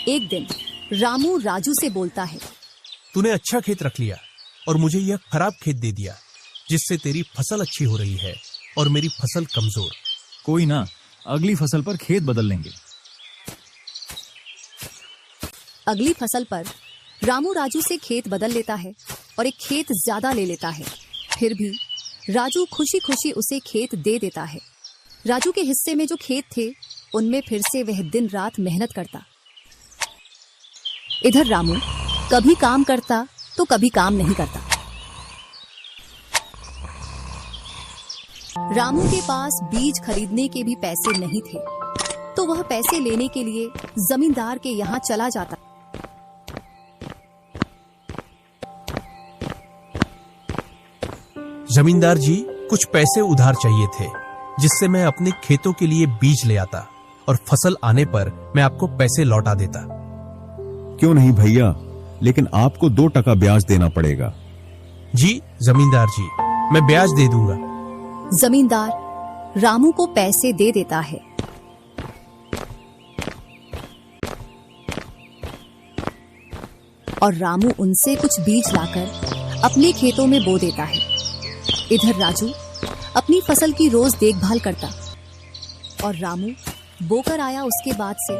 एक दिन रामू राजू से बोलता है, तूने अच्छा खेत रख लिया और मुझे यह खराब खेत दे दिया, जिससे तेरी फसल अच्छी हो रही है और मेरी फसल कमजोर। कोई ना, अगली फसल पर खेत बदल लेंगे। अगली फसल पर रामू राजू से खेत बदल लेता है और एक खेत ज्यादा ले लेता है। फिर भी राजू खुशी खुशी उसे खेत दे देता है। राजू के हिस्से में जो खेत थे उनमें फिर से वह दिन रात मेहनत करता। इधर रामू कभी काम करता तो कभी काम नहीं करता। रामू के पास बीज खरीदने के भी पैसे नहीं थे, तो वह पैसे लेने के लिए जमींदार के यहाँ चला जाता। जमींदार जी, कुछ पैसे उधार चाहिए थे, जिससे मैं अपने खेतों के लिए बीज ले आता और फसल आने पर मैं आपको पैसे लौटा देता। क्यों नहीं भैया, लेकिन आपको 2% ब्याज देना पड़ेगा। जी जमींदार जी, मैं ब्याज दे दूंगा। जमींदार रामू को पैसे दे देता है। और रामू उनसे कुछ बीज लाकर अपने खेतों में बो देता है। इधर राजू अपनी फसल की रोज देखभाल करता और रामू बोकर आया उसके बाद से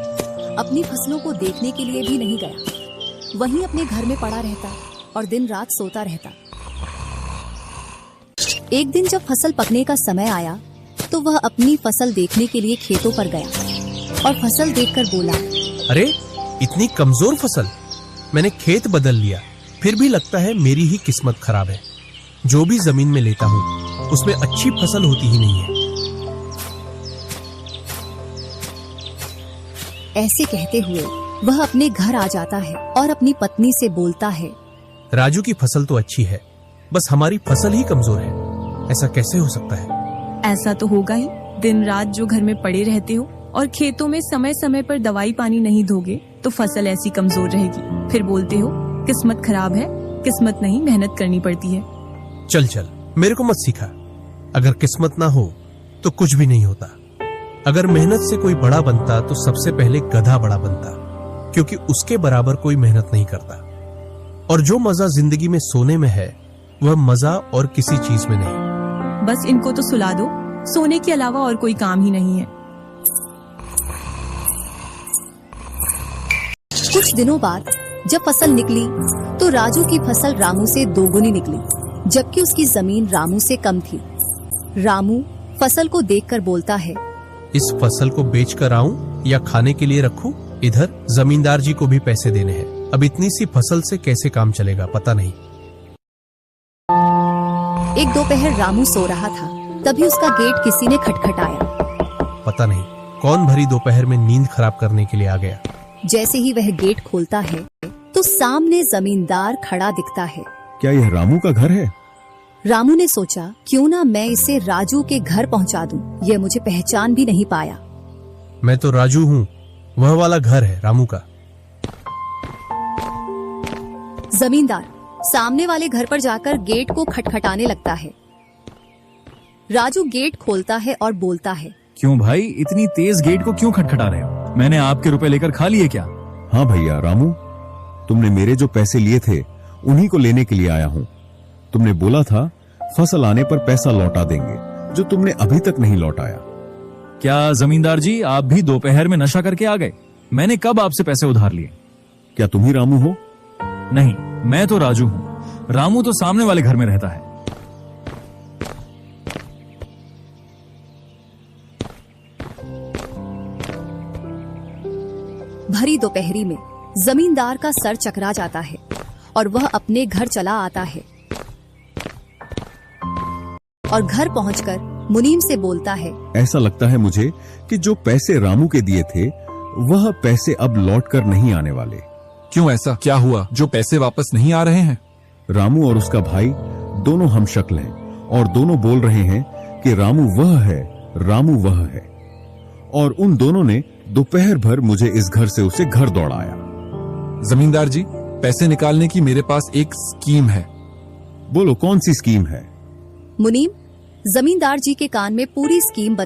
अपनी फसलों को देखने के लिए भी नहीं गया। वहीं अपने घर में पड़ा रहता और दिन रात सोता रहता। एक दिन जब फसल पकने का समय आया तो वह अपनी फसल देखने के लिए खेतों पर गया और फसल देखकर बोला, अरे इतनी कमजोर फसल! मैंने खेत बदल लिया, फिर भी लगता है मेरी ही किस्मत खराब है। जो भी जमीन में लेता हूँ उसमें अच्छी फसल होती ही नहीं है। ऐसे कहते हुए वह अपने घर आ जाता है और अपनी पत्नी से बोलता है, राजू की फसल तो अच्छी है, बस हमारी फसल ही कमजोर है। ऐसा कैसे हो सकता है? ऐसा तो होगा ही। दिन रात जो घर में पड़े रहते हो और खेतों में समय समय पर दवाई पानी नहीं दोगे तो फसल ऐसी कमजोर रहेगी। फिर बोलते हो किस्मत खराब है। किस्मत नहीं, मेहनत करनी पड़ती है। चल चल, मेरे को मत सिखा। अगर किस्मत ना हो तो कुछ भी नहीं होता। अगर मेहनत से कोई बड़ा बनता तो सबसे पहले गधा बड़ा बनता, क्योंकि उसके बराबर कोई मेहनत नहीं करता। और जो मजा जिंदगी में सोने में है वह मजा और किसी चीज में नहीं। बस इनको तो सुला दो, सोने के अलावा और कोई काम ही नहीं है। कुछ दिनों बाद जब फसल निकली तो राजू की फसल रामू से दोगुनी निकली, जबकि उसकी जमीन रामू से कम थी। रामू फसल को देखकर बोलता है, इस फसल को बेच कर आऊं या खाने के लिए रखूं? इधर जमींदार जी को भी पैसे देने हैं। अब इतनी सी फसल से कैसे काम चलेगा पता नहीं। एक दोपहर रामू सो रहा था, तभी उसका गेट किसी ने खटखटाया। पता नहीं कौन भरी दोपहर में नींद खराब करने के लिए आ गया। जैसे ही वह गेट खोलता है तो सामने जमींदार खड़ा दिखता है। क्या यह रामू का घर है? रामू ने सोचा, क्यों ना मैं इसे राजू के घर पहुंचा दूं। यह मुझे पहचान भी नहीं पाया। मैं तो राजू हूँ, वह वाला घर है रामू का। जमींदार सामने वाले घर पर जाकर गेट को खटखटाने लगता है। राजू गेट खोलता है और बोलता है, क्यों भाई, इतनी तेज गेट को क्यों खटखटा रहे हो? मैंने आपके रुपए लेकर खा लिए क्या? हाँ भैया रामू, तुमने मेरे जो पैसे लिए थे उन्हीं को लेने के लिए आया हूँ। तुमने बोला था फसल आने पर पैसा लौटा देंगे, जो तुमने अभी तक नहीं लौटाया। क्या जमींदार जी, आप भी दोपहर में नशा करके आ गए? मैंने कब आपसे पैसे उधार लिए? क्या तुम ही रामू हो? नहीं, मैं तो राजू हूँ। रामू तो सामने वाले घर में रहता है। भरी दोपहरी में जमींदार का सर चकरा जाता है और वह अपने घर चला आता है और घर पहुंचकर मुनीम से बोलता है, ऐसा लगता है मुझे कि जो पैसे रामू के दिए थे वह पैसे अब लौट कर नहीं आने वाले। क्यों, ऐसा क्या हुआ जो पैसे वापस नहीं आ रहे हैं? रामू और उसका भाई दोनों हमशक्ल हैं और दोनों बोल रहे हैं कि रामू वह है, रामू वह है। और उन दोनों ने दोपहर भर मुझे इस घर से उसे घर दौड़ाया। जमींदार जी, पैसे निकालने की मेरे पास एक स्कीम है। बोलो, कौन सी स्कीम है? मुनीम जमींदार जी के कान में पूरी स्कीम बता